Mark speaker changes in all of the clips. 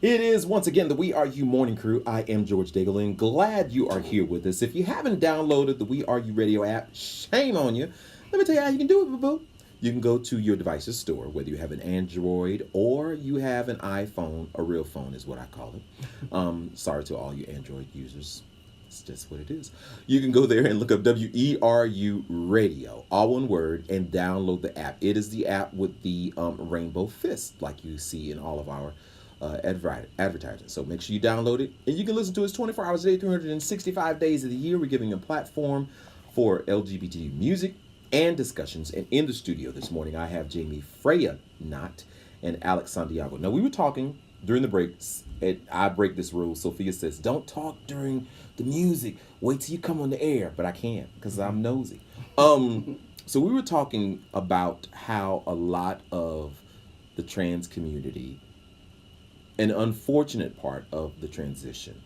Speaker 1: It is once again the We Are You Morning Crew. I am George Daigle and glad you are here with us. If you haven't downloaded the We Are You Radio app, shame on you. Let me tell you how you can do it, boo. You can go to your device's store, whether you have an Android or you have an iPhone. A real phone is what I call it. Sorry to all you Android users. It's just what it is. You can go there and look up WERU Radio, all one word, and download the app. It is the app with the rainbow fist, like you see in all of our advertising. So make sure you download it, and you can listen to us 24 hours a day, 365 days of the year. We're giving a platform for LGBT music and discussions. And in the studio this morning, I have Jamie Freya Knott and Alex Santiago. Now, we were talking during the breaks, and I break this rule. Sophia says, don't talk during the music. Wait till you come on the air. But I can't because I'm nosy. So we were talking about how a lot of the trans community, an unfortunate part of the transition,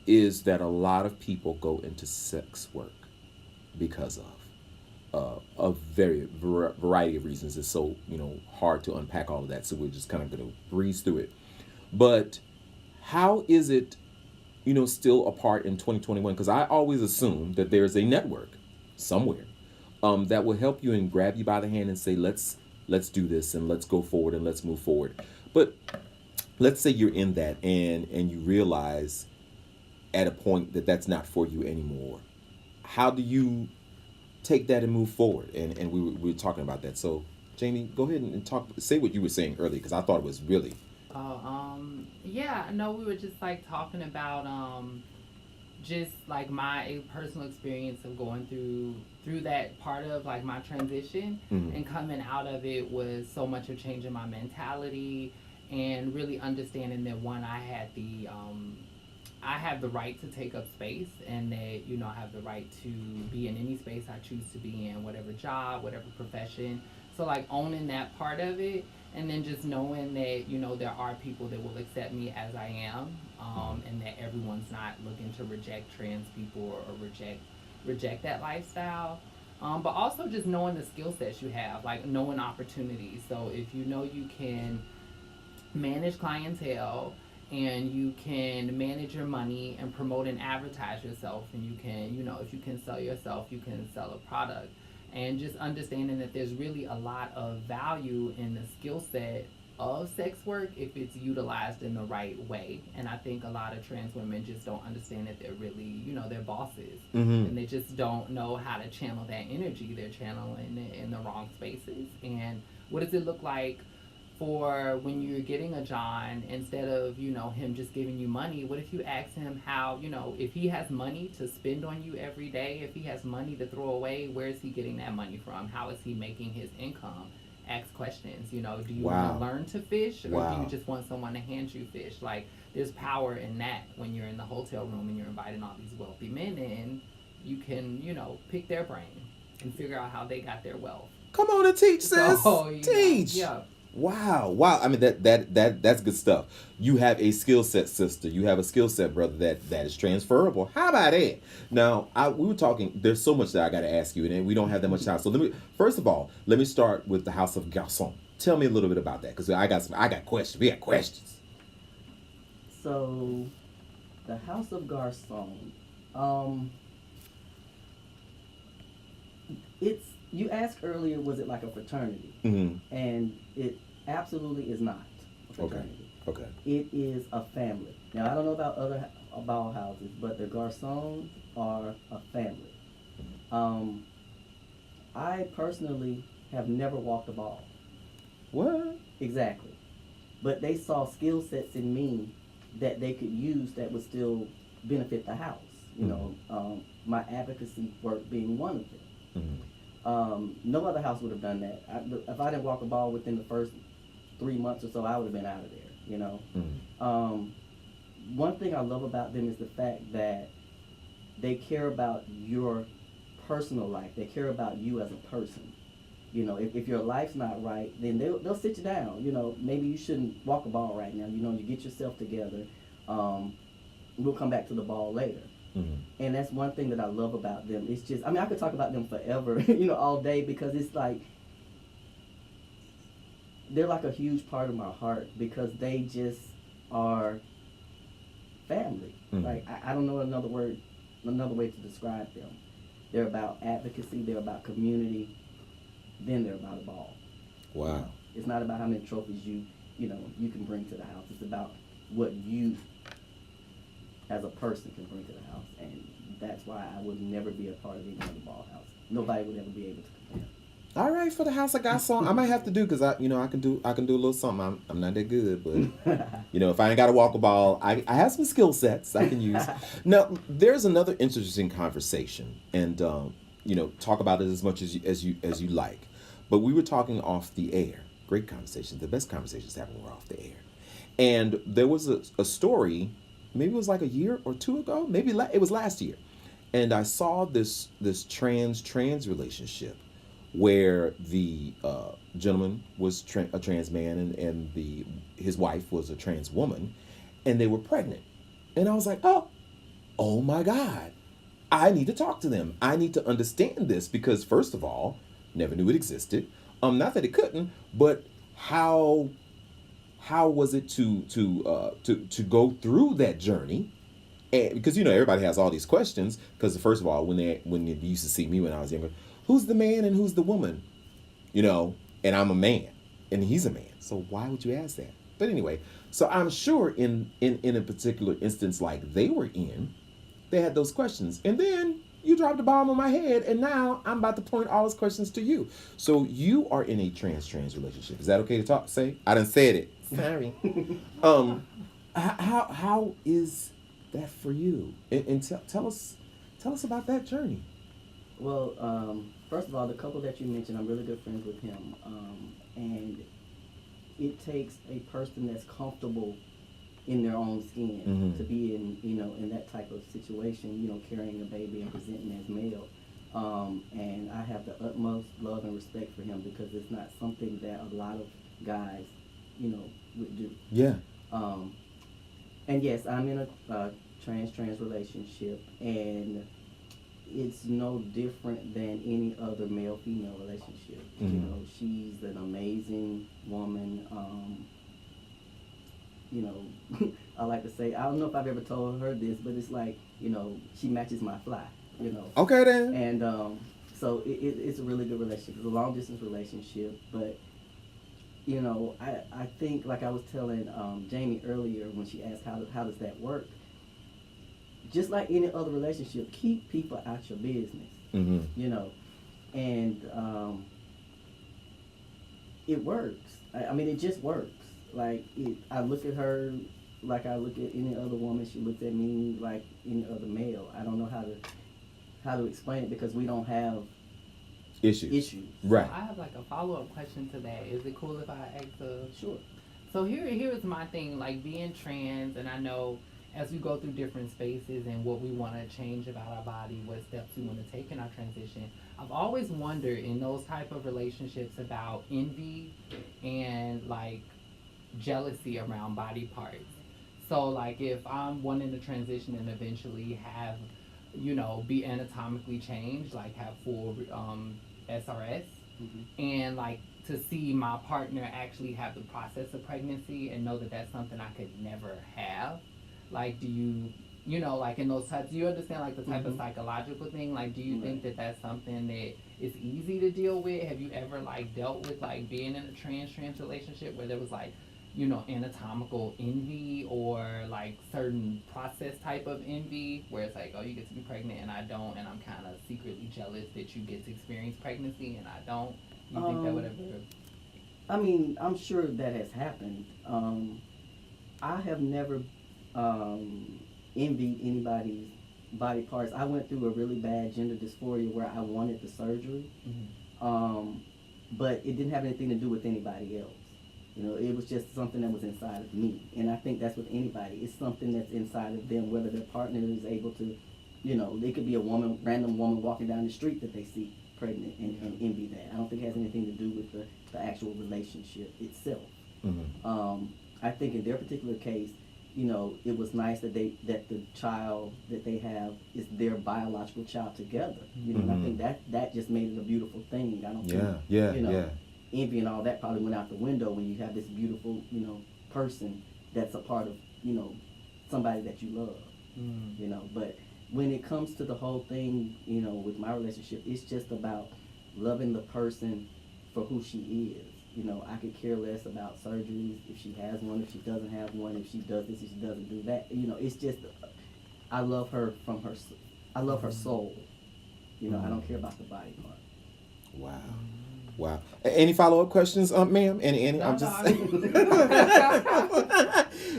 Speaker 1: is that a lot of people go into sex work because of a variety of reasons. It's so hard to unpack all of that, so we're just kind of going to breeze through it. But how is it still a part in 2021? Because I always assume that there's a network somewhere that will help you and grab you by the hand and say, let's do this and let's go forward and let's move forward. But let's say you're in that and you realize at a point that that's not for you anymore. How do you take that and move forward? And we were talking about that. So Jamie, go ahead and say what you were saying earlier, because I thought it was really
Speaker 2: we were just like talking about just like my personal experience of going through that part of like my transition, and coming out of it was so much of changing my mentality and really understanding that one, I have the right to take up space, and that I have the right to be in any space I choose to be in, whatever job, whatever profession. So like owning that part of it, and then just knowing that there are people that will accept me as I am, and that everyone's not looking to reject trans people or reject that lifestyle. But also just knowing the skill sets you have, like knowing opportunities. So if you can manage clientele, and you can manage your money and promote and advertise yourself, and you can, if you can sell yourself, you can sell a product. And just understanding that there's really a lot of value in the skill set of sex work if it's utilized in the right way. And I think a lot of trans women just don't understand that they're really, they're bosses. And they just don't know how to channel that energy. They're channeling it in the wrong spaces. And what does it look like for when you're getting a John, instead of, him just giving you money? What if you ask him how, if he has money to spend on you every day, if he has money to throw away, where is he getting that money from? How is he making his income? Ask questions. Do you want to learn to fish, or do you just want someone to hand you fish? Like, there's power in that when you're in the hotel room and you're inviting all these wealthy men in. You can, pick their brain and figure out how they got their wealth.
Speaker 1: Come on and teach, sis. Teach.
Speaker 2: Yeah.
Speaker 1: Wow. I mean, that's good stuff. You have a skill set, sister. You have a skill set, brother, that is transferable. How about that? Now, we were talking. There's so much that I got to ask you, and we don't have that much time. So first of all, let me start with the House of Garçon. Tell me a little bit about that, because I got questions. We got questions.
Speaker 3: So, the House of Garçon. You asked earlier, was it like a fraternity? And it absolutely is not a fraternity.
Speaker 1: Okay.
Speaker 3: It is a family. Now, I don't know about other ball houses, but the Garçons are a family. I personally have never walked a ball.
Speaker 1: What?
Speaker 3: Exactly. But they saw skill sets in me that they could use that would still benefit the house. My advocacy work being one of them. No other house would have done that. If I didn't walk a ball within the first 3 months or so, I would have been out of there, One thing I love about them is the fact that they care about your personal life. They care about you as a person. If your life's not right, then they'll sit you down. Maybe you shouldn't walk a ball right now. You get yourself together. We'll come back to the ball later. And that's one thing that I love about them. It's just, I could talk about them forever, all day, because it's like, they're like a huge part of my heart, because they just are family.
Speaker 1: Mm-hmm.
Speaker 3: Like, I don't know another way to describe them. They're about advocacy, they're about community, then they're about a ball.
Speaker 1: Wow.
Speaker 3: It's not about how many trophies you can bring to the house. It's about what you as a person can bring to the house. And that's why I would never be a part of any other ball house. Nobody would ever be able to compare.
Speaker 1: All right, for the house I got song, I might have to do, because I can do a little something. I'm not that good, but if I ain't got to walk a ball, I have some skill sets I can use. Now, there's another interesting conversation, and talk about it as much as you like. But we were talking off the air. Great conversations. The best conversations happen when we're off the air. And there was a story, maybe it was like a year or two ago, maybe it was last year, and I saw this trans relationship, where the gentleman was a trans man and his wife was a trans woman, and they were pregnant. And I was like, oh my God, I need to talk to them. I need to understand this, because first of all, never knew it existed. Not that it couldn't, but how was it to go through that journey? And because everybody has all these questions, because first of all, when they used to see me when I was younger, who's the man and who's the woman? And I'm a man and he's a man. So why would you ask that? But anyway, so I'm sure in a particular instance like they were in, they had those questions. And then you dropped a bomb on my head, and now I'm about to point all those questions to you. So you are in a trans relationship. Is that okay to say? I done said it. Sorry. How is that for you? And tell us about that journey.
Speaker 3: Well, first of all, the couple that you mentioned, I'm really good friends with him, and it takes a person that's comfortable in their own skin to be in that type of situation, carrying a baby and presenting as male. And I have the utmost love and respect for him, because it's not something that a lot of guys, would do.
Speaker 1: Yeah.
Speaker 3: And yes, I'm in a trans relationship, and it's no different than any other male-female relationship. She's an amazing woman. I like to say, I don't know if I've ever told her this, but it's like, she matches my fly,
Speaker 1: Okay then.
Speaker 3: And so it's a really good relationship. It's a long-distance relationship, but, I think, like I was telling Jamie earlier when she asked how does that work, just like any other relationship, keep people out your business, and it works. I mean, it just works. Like, I look at her like I look at any other woman. She looks at me like any other male. I don't know how to explain it, because we don't have issues.
Speaker 1: Right.
Speaker 2: So I have like a follow-up question to that. Is it cool if I ask
Speaker 3: Sure.
Speaker 2: So here's my thing, like being trans, and I know as we go through different spaces and what we want to change about our body, what steps we want to take in our transition, I've always wondered in those type of relationships about envy and like jealousy around body parts. So like if I'm wanting to transition and eventually have, be anatomically changed, like have full SRS, and like to see my partner actually have the process of pregnancy and know that that's something I could never have. Like, do you, like in those types, do you understand like the type of psychological thing? Like, do you think that that's something that is easy to deal with? Have you ever like dealt with like being in a trans relationship where there was like, anatomical envy or like certain process type of envy where it's like, oh, you get to be pregnant and I don't, and I'm kind of secretly jealous that you get to experience pregnancy and I don't? You think that would ever?
Speaker 3: I mean, I'm sure that has happened. I have never envied anybody's body parts. I went through a really bad gender dysphoria where I wanted the surgery, but it didn't have anything to do with anybody else. It was just something that was inside of me. And I think that's with anybody. It's something that's inside of them, whether their partner is able to, they could be a random woman walking down the street that they see pregnant and envy that. I don't think it has anything to do with the actual relationship itself. I think in their particular case, it was nice that the child that they have is their biological child together. And I think that just made it a beautiful thing. I don't think, envy and all that probably went out the window when you have this beautiful, person that's a part of somebody that you love. But when it comes to the whole thing, with my relationship, it's just about loving the person for who she is. I could care less about surgeries, if she has one, if she doesn't have one, if she does this, if she doesn't do that. It's just, I love her I love her soul. I don't care about the body part.
Speaker 1: Wow. Wow. Any follow-up questions, ma'am? Any? I'm just.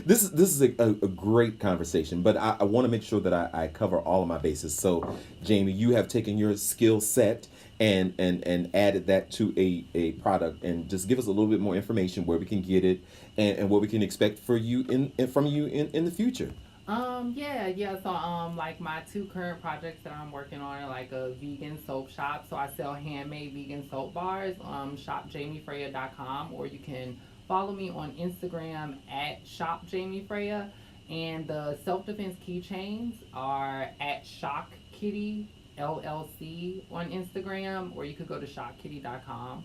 Speaker 1: This is a great conversation, but I want to make sure that I cover all of my bases. So, Jamie, you have taken your skill set and added that to a product, and just give us a little bit more information where we can get it and what we can expect from you in the future.
Speaker 2: So like my 2 current projects that I'm working on are like a vegan soap shop. So I sell handmade vegan soap bars. ShopJamieFreya.com, or you can follow me on Instagram at ShopJamieFreya. And the self-defense keychains are at ShockKitty LLC on Instagram, or you could go to ShockKitty.com.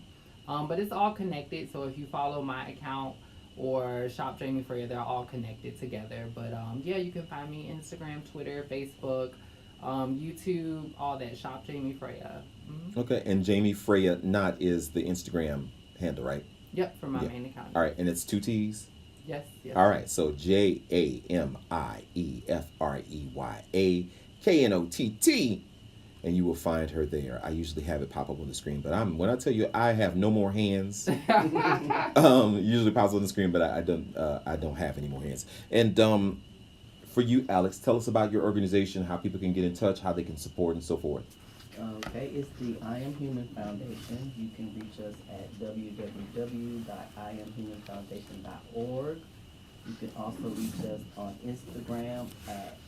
Speaker 2: But it's all connected. So if you follow my account or Shop Jamie Freya, they're all connected together. But you can find me Instagram, Twitter, Facebook, YouTube, all that. Shop Jamie Freya. Mm-hmm.
Speaker 1: Okay, and Jamie Freya Knott is the Instagram handle, right?
Speaker 2: Yep, for my main account.
Speaker 1: All right, and it's 2 T's?
Speaker 2: Yes.
Speaker 1: All right, so JamieFreya, and you will find her there. I usually have it pop up on the screen, but when I tell you I have no more hands, usually pops on the screen, but I don't have any more hands. And for you, Alex, tell us about your organization, how people can get in touch, how they can support, and so forth.
Speaker 3: Okay, it's the I Am Human Foundation. You can reach us at www.IamHumanFoundation.org. You can also reach us on Instagram at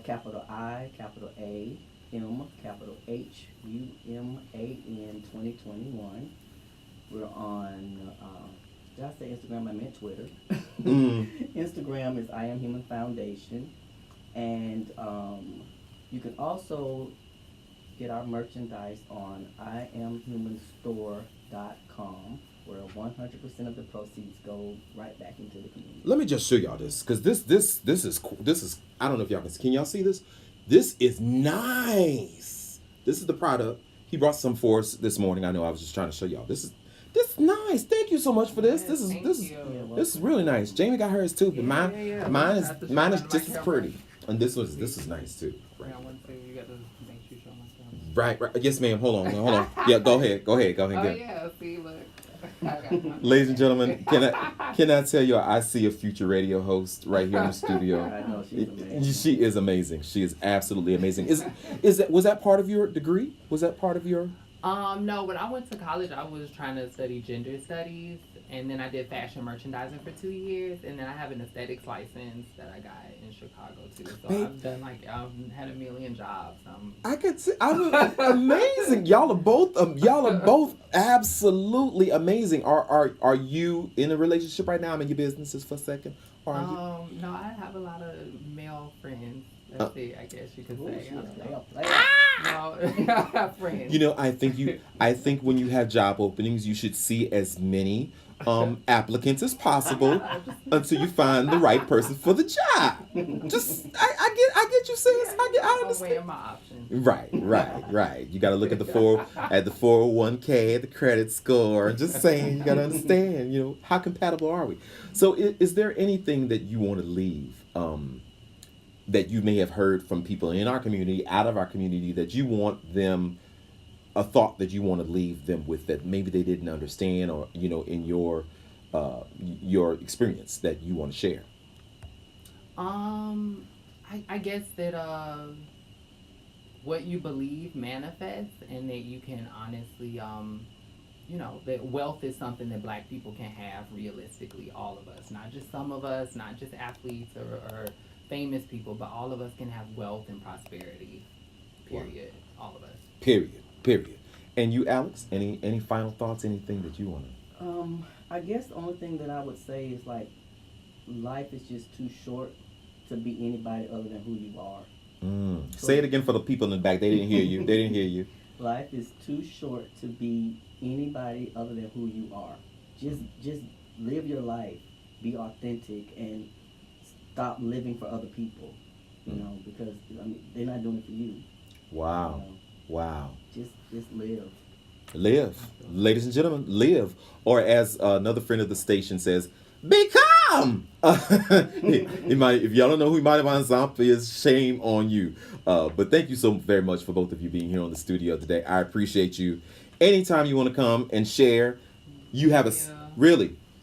Speaker 3: capital I, capital A, M, capital H, UMAN 2021. We're on, did I say Instagram? I meant Twitter. Instagram is I Am Human Foundation. And you can also get our merchandise on IamHumanStore.com, where 100% of the proceeds go right back into the community.
Speaker 1: Let me just show y'all this, because this is I don't know if y'all can y'all see this? This is nice. This is the product. He brought some for us this morning. I know I was just trying to show y'all. This is nice. Thank you so much for this. This is really nice. Jamie got hers too, but mine is just as pretty. And this is nice too. Right. Yes, ma'am. Hold on. Yeah, go ahead.
Speaker 2: Oh yeah, see, look.
Speaker 1: Ladies and gentlemen, can I tell you, I see a future radio host right here in the studio.
Speaker 3: I know, she's amazing.
Speaker 1: She is amazing. She is absolutely amazing. Was that part of your degree? Was that part of your?
Speaker 2: No, when I went to college, I was trying to study gender studies, and then I did fashion merchandising for 2 years, and then I have an aesthetics license that I got in Chicago too. So I've had a million jobs.
Speaker 1: I could see. Amazing. Y'all are both absolutely amazing. Are you in a relationship right now? I'm in your businesses for a second.
Speaker 2: No, I have a lot of male friends. That's it, I guess you could say. No, friends.
Speaker 1: I think when you have job openings, you should see as many applicants as possible until you find the right person for the job. Just I get you, sis. I understand.
Speaker 2: Weighing my options.
Speaker 1: Right. You got to look at the 401k, at the credit score. Just saying, you got to understand. How compatible are we? So, is there anything that you want to leave? That you may have heard from people in our community, out of our community, that you want them, a thought that you want to leave them with that maybe they didn't understand, or in your experience that you want to share?
Speaker 2: I guess that what you believe manifests, and that you can honestly that wealth is something that Black people can have realistically, all of us, not just some of us, not just athletes or famous people, but all of us can have wealth and prosperity. Period. Wow. All of us.
Speaker 1: Period. And you, Alex, any final thoughts? Anything that you want
Speaker 3: to? I guess the only thing that I would say is life is just too short to be anybody other than who you are. So,
Speaker 1: say it again for the people in the back. They didn't hear you.
Speaker 3: Life is too short to be anybody other than who you are. Just live your life, be authentic, and stop living for other people, you know, because I mean they're not doing it for you.
Speaker 1: Wow.
Speaker 3: You know?
Speaker 1: Wow.
Speaker 3: Just live.
Speaker 1: Live. Ladies and gentlemen, live. Or as another friend of the station says, become. He might, if y'all don't know who he might have on Zampa is, shame on you. But thank you so very much for both of you being here on the studio today. I appreciate you. Anytime you want to come and share, you have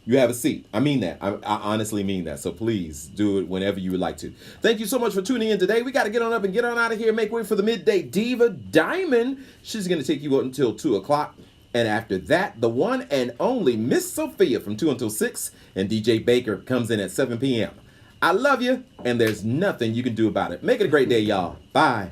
Speaker 1: you have a seat. I mean that. I honestly mean that. So please do it whenever you would like to. Thank you so much for tuning in today. We got to get on up and get on out of here. Make way for the midday diva, Diamond. She's going to take you up until 2 o'clock. And after that, the one and only Miss Sophia from 2 until 6. And DJ Baker comes in at 7 p.m. I love you, and there's nothing you can do about it. Make it a great day, y'all. Bye.